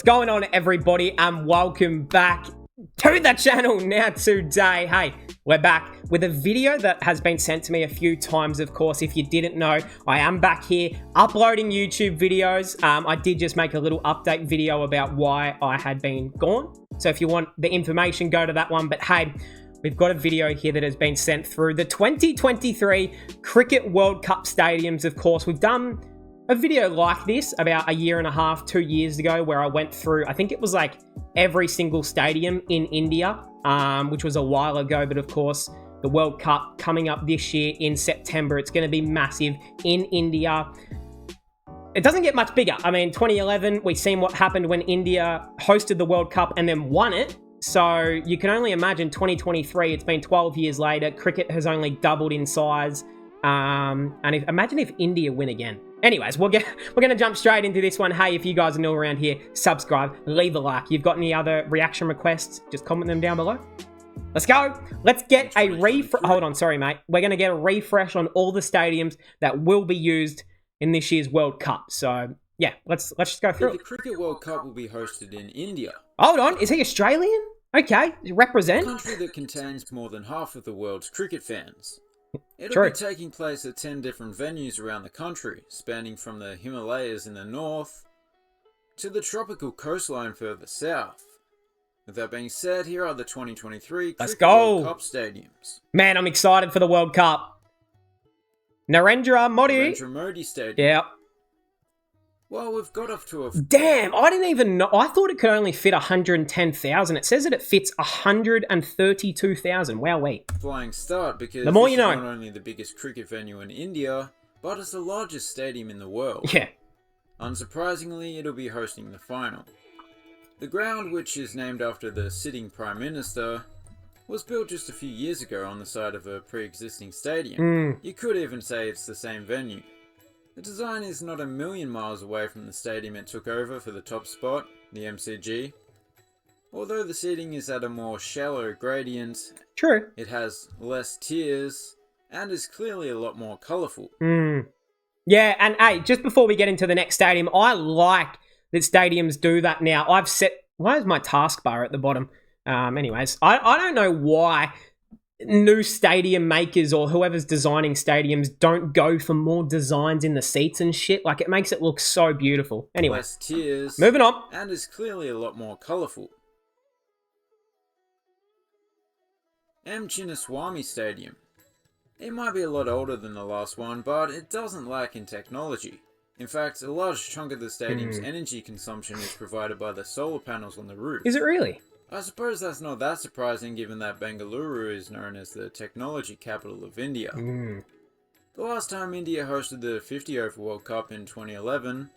going on, everybody, and welcome back to the channel. Now today, hey, we're back with a video that has been sent to me a few times. Of course, if you didn't know, I am back here uploading YouTube videos. I did just make a little update video about why I had been gone, so if you want the information, go to that one. But hey, we've got a video here that has been sent through the 2023 Cricket World Cup stadiums. Of course, we've done a video like this about a year and a half, 2 years ago, where I went through, I think it was like every single stadium in India, which was a while ago. But of course, the World Cup coming up this year in September, it's going to be massive in India. It doesn't get much bigger. I mean, 2011, we've seen what happened when India hosted the World Cup and then won it. So you can only imagine 2023, it's been 12 years later, cricket has only doubled in size. Imagine if India win again. Anyways, we're going to jump straight into this one. Hey, if you guys are new around here, subscribe, leave a like. You've got any other reaction requests, just comment them down below. Let's go. Let's get a refresh. Hold on, sorry, mate. We're going to get a refresh on all the stadiums that will be used in this year's World Cup. So, yeah, let's just go through it. The Cricket World Cup will be hosted in India. Hold on, is he Australian? Okay, represent. A country that contains more than half of the world's cricket fans. It'll True. be taking place at 10 different venues around the country, spanning from the Himalayas in the north to the tropical coastline further south. With that being said, here are the 2023 Cricket World Cup stadiums. Man, I'm excited for the World Cup. Narendra Modi. Narendra Modi Stadium. Yeah. Well, we've got off to a... Damn, I didn't even know. I thought it could only fit 110,000. It says that it fits 132,000. Wow, wait. Flying start, because the more this you know. is not only the biggest cricket venue in India, but it's the largest stadium in the world. Yeah. Unsurprisingly, it'll be hosting the final. The ground, which is named after the sitting Prime Minister, was built just a few years ago on the side of a pre-existing stadium. You could even say it's the same venue. The design is not a million miles away from the stadium it took over for the top spot, the MCG. Although the seating is at a more shallow gradient, True. It has less tiers and is clearly a lot more colourful. Yeah, and hey, just before we get into the next stadium, I like that stadiums do that now. I've set... Why is my taskbar at the bottom? Anyways, I don't know why new stadium makers or whoever's designing stadiums don't go for more designs in the seats and shit. Like, it makes it look so beautiful. Anyway, less tiers, moving on. And is clearly a lot more colourful. M. Chinnaswamy Stadium. It might be a lot older than the last one, but it doesn't lack in technology. In fact, a large chunk of the stadium's energy consumption is provided by the solar panels on the roof. Is it really? I suppose that's not that surprising, given that Bengaluru is known as the technology capital of India. The last time India hosted the 50-over World Cup in 2011,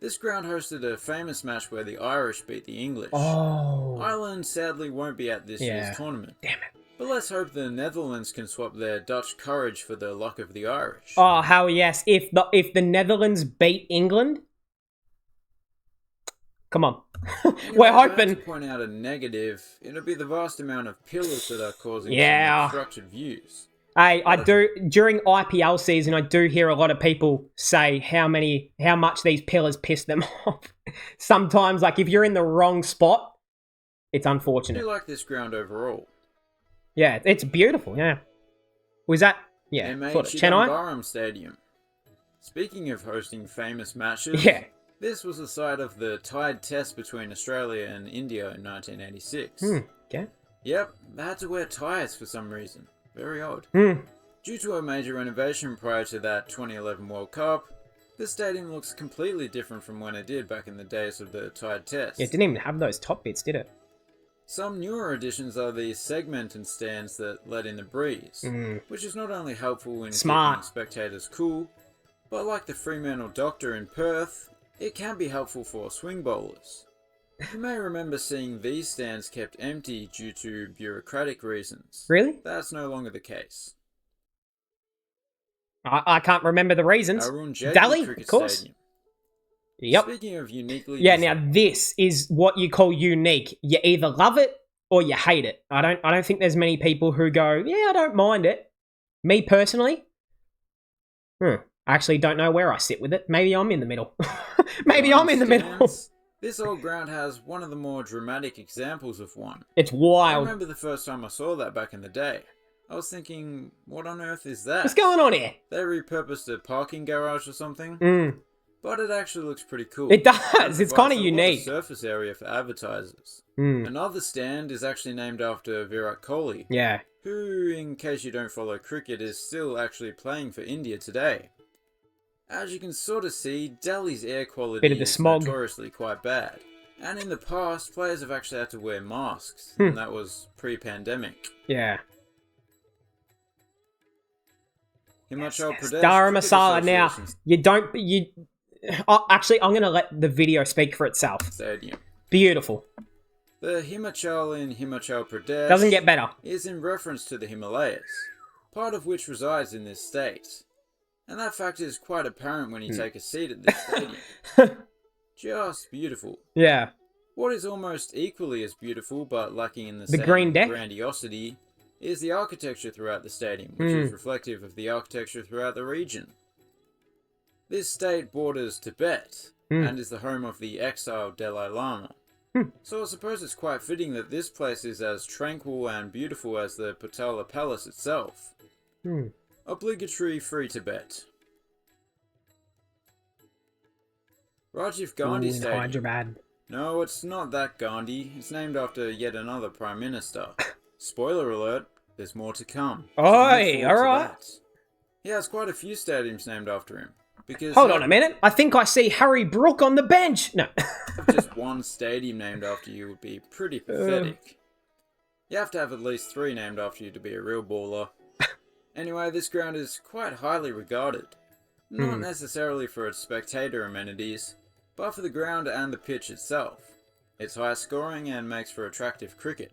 this ground hosted a famous match where the Irish beat the English. Oh. Ireland sadly won't be at this year's tournament. Damn it. But let's hope the Netherlands can swap their Dutch courage for the luck of the Irish. Oh, hell yes. If the Netherlands beat England, come on. We're hoping. To point out a negative, it'll be the vast amount of pillars that are causing some obstructed views. Hey, I do, during IPL season, I do hear a lot of people say how much these pillars piss them off. Sometimes, like, if you're in the wrong spot, it's unfortunate. I do like this ground overall. Yeah, it's beautiful, yeah. Was that, yeah, Chennai? Chidambaram Stadium. Speaking of hosting famous matches, this was the site of the tied test between Australia and India in 1986. Okay. Yep, they had to wear ties for some reason. Very odd. Due to a major renovation prior to that 2011 World Cup, this stadium looks completely different from when it did back in the days of the tied test. Yeah, it didn't even have those top bits, did it? Some newer additions are the segmented stands that let in the breeze, which is not only helpful in keeping spectators cool, but like the Fremantle Doctor in Perth, it can be helpful for swing bowlers. You may remember seeing these stands kept empty due to bureaucratic reasons. Really? That's no longer the case. I can't remember the reasons. Arun Jaitley Delhi, Cricket of course. Stadium. Yep. Speaking of uniquely... Yeah, now this is what you call unique. You either love it or you hate it. I don't think there's many people who go, yeah, I don't mind it. Me personally, I actually don't know where I sit with it. Maybe I'm in the middle. Maybe I'm in the middle. This old ground has one of the more dramatic examples of one. It's I wild. remember the first time I saw that back in the day. I was thinking, what on earth is that? What's going on here? They repurposed a parking garage or something? Mm. But it actually looks pretty cool. It does. It's kind of unique. Surface area for advertisers. Mm. Another stand is actually named after Virat Kohli, Yeah. who, in case you don't follow cricket, is still actually playing for India today. As you can sort of see, Delhi's air quality Bit of the is smog. notoriously quite bad. And in the past, players have actually had to wear masks, and that was pre-pandemic. Yeah. Himachal Pradesh Dhara Cricket Masala. Now, Association's actually, I'm going to let the video speak for itself. stadium. Beautiful. The Himachal in Himachal Pradesh Doesn't get better. is in reference to the Himalayas, part of which resides in this state. And that fact is quite apparent when you take a seat at this stadium. Just beautiful. Yeah. What is almost equally as beautiful, but lacking in the same green deck? grandiosity, is the architecture throughout the stadium, which is reflective of the architecture throughout the region. This state borders Tibet, and is the home of the exiled Dalai Lama. So I suppose it's quite fitting that this place is as tranquil and beautiful as the Potala Palace itself. Obligatory free Tibet. Rajiv Gandhi in Stadium. Hyderabad. No, it's not that Gandhi. It's named after yet another Prime Minister. Spoiler alert, there's more to come. So look Oi, forward to alright. that. He has quite a few stadiums named after him. Because Hold on a minute. I think I see Harry Brook on the bench. No. just one stadium named after you would be pretty pathetic. You have to have at least 3 named after you to be a real baller. Anyway, this ground is quite highly regarded. Not necessarily for its spectator amenities, but for the ground and the pitch itself. It's high scoring and makes for attractive cricket.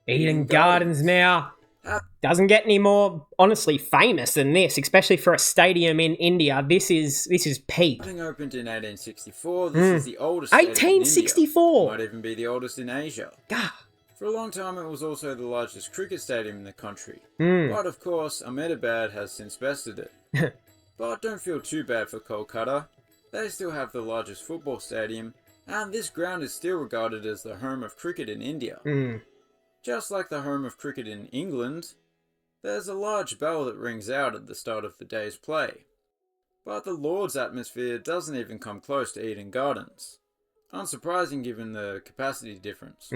Eden Gardens now. Doesn't get any more, honestly, famous than this, especially for a stadium in India. This is peak. Having opened in 1864, this is the oldest stadium in India. 1864. Might even be the oldest in Asia. For a long time, it was also the largest cricket stadium in the country. But of course, Ahmedabad has since bested it. But don't feel too bad for Kolkata. They still have the largest football stadium, and this ground is still regarded as the home of cricket in India. Just like the home of cricket in England, there's a large bell that rings out at the start of the day's play. But the Lord's atmosphere doesn't even come close to Eden Gardens. Unsurprising given the capacity difference.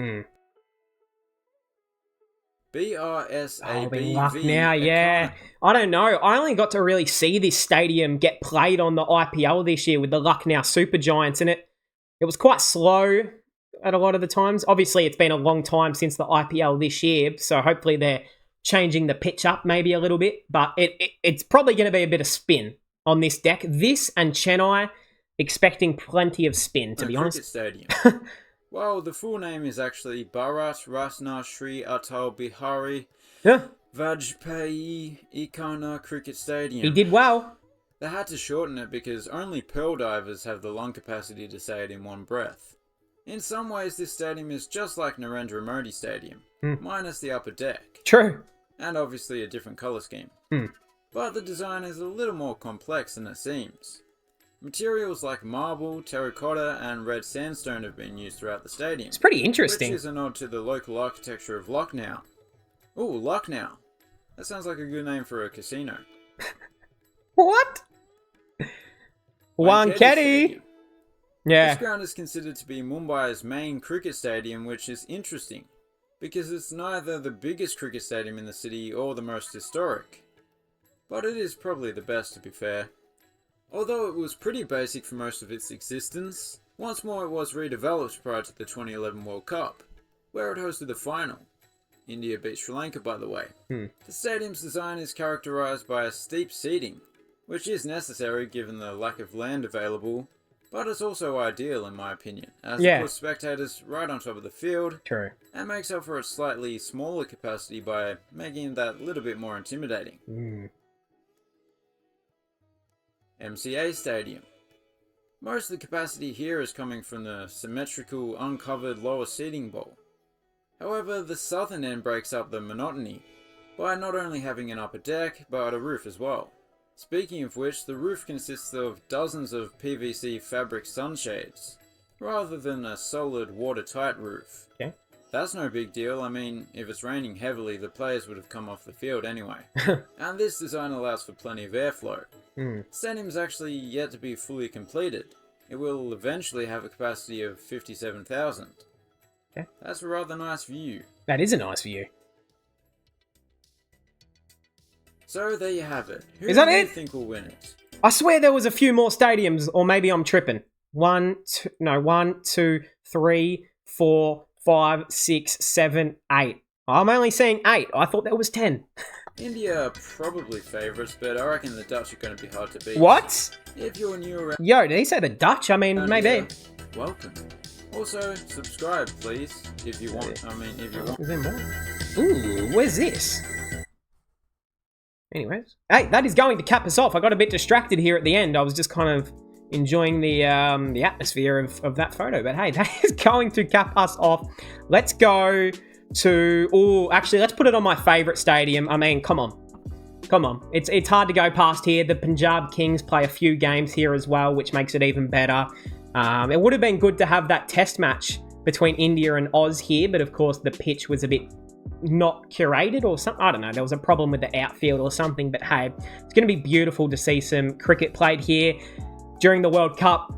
BRSABV. Luck now, yeah. I don't know. I only got to really see this stadium get played on the IPL this year with the Lucknow Super Giants, and it was quite slow at a lot of the times. Obviously, it's been a long time since the IPL this year, so hopefully they're changing the pitch up maybe a little bit, but it's probably going to be a bit of spin on this deck. This and Chennai, expecting plenty of spin, to be honest. Stadium. Well, the full name is actually Bharat Ratna Shri Atal Bihari Vajpayee Ikana Cricket Stadium. He did well. They had to shorten it because only pearl divers have the lung capacity to say it in one breath. In some ways, this stadium is just like Narendra Modi Stadium, minus the upper deck. True. And obviously a different colour scheme. But the design is a little more complex than it seems. Materials like marble, terracotta, and red sandstone have been used throughout the stadium. It's pretty interesting. Which is a nod to the local architecture of Lucknow. Ooh, Lucknow. That sounds like a good name for a casino. What? Wankhede. Yeah. This ground is considered to be Mumbai's main cricket stadium, which is interesting, because it's neither the biggest cricket stadium in the city or the most historic. But it is probably the best, to be fair. Although it was pretty basic for most of its existence, once more it was redeveloped prior to the 2011 World Cup, where it hosted the final. India beat Sri Lanka, by the way. The stadium's design is characterised by a steep seating, which is necessary given the lack of land available, but it's also ideal in my opinion, as it puts spectators right on top of the field, and makes up for its slightly smaller capacity by making it that little bit more intimidating. MCA Stadium. Most of the capacity here is coming from the symmetrical, uncovered lower seating bowl. However, the southern end breaks up the monotony by not only having an upper deck, but a roof as well. Speaking of which, the roof consists of dozens of PVC fabric sunshades, rather than a solid watertight roof. Okay. That's no big deal. I mean, if it's raining heavily, the players would have come off the field anyway. And this design allows for plenty of airflow. Stadium's actually yet to be fully completed. It will eventually have a capacity of 57,000. Okay. That's a rather nice view. That is a nice view. So there you have it. Who Is that do you it? think will win it? I swear there was a few more stadiums, or maybe I'm tripping. 1, 2, 3, 4, 5, 6, 7, 8. I'm only seeing 8. I thought there was 10. India are probably favourites, but I reckon the Dutch are going to be hard to beat. What? If you're new around, Yo, did he say the Dutch? I mean, maybe. welcome. Also, subscribe, please, if you want. If you want. Is there more? Ooh, where's this? Anyways. Hey, that is going to cap us off. I got a bit distracted here at the end. I was just kind of enjoying the atmosphere of that photo. But hey, that is going to cap us off. Let's go to... Oh, actually, let's put it on my favourite stadium. I mean, come on. Come on. It's hard to go past here. The Punjab Kings play a few games here as well, which makes it even better. It would have been good to have that test match between India and Oz here, but of course the pitch was a bit not curated or something. I don't know. There was a problem with the outfield or something, but hey, it's going to be beautiful to see some cricket played here during the World Cup.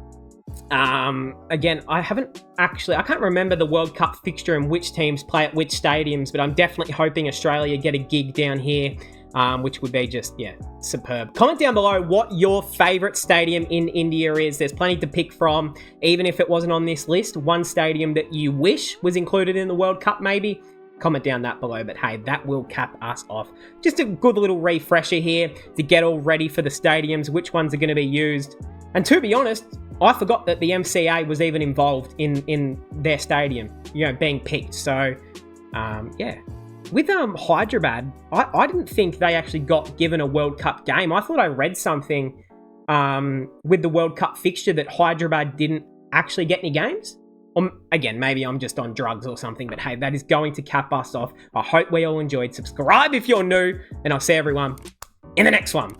Again, I can't remember the World Cup fixture and which teams play at which stadiums, but I'm definitely hoping Australia get a gig down here, which would be just, yeah, superb. Comment down below what your favourite stadium in India is. There's plenty to pick from, even if it wasn't on this list. One stadium that you wish was included in the World Cup, maybe. Comment down that below, but hey, that will cap us off. Just a good little refresher here to get all ready for the stadiums, which ones are going to be used. And to be honest, I forgot that the MCA was even involved in their stadium, being picked. So, yeah. With Hyderabad, I didn't think they actually got given a World Cup game. I thought I read something with the World Cup fixture that Hyderabad didn't actually get any games. Again, maybe I'm just on drugs or something, but hey, that is going to cap us off. I hope we all enjoyed. Subscribe if you're new, and I'll see everyone in the next one.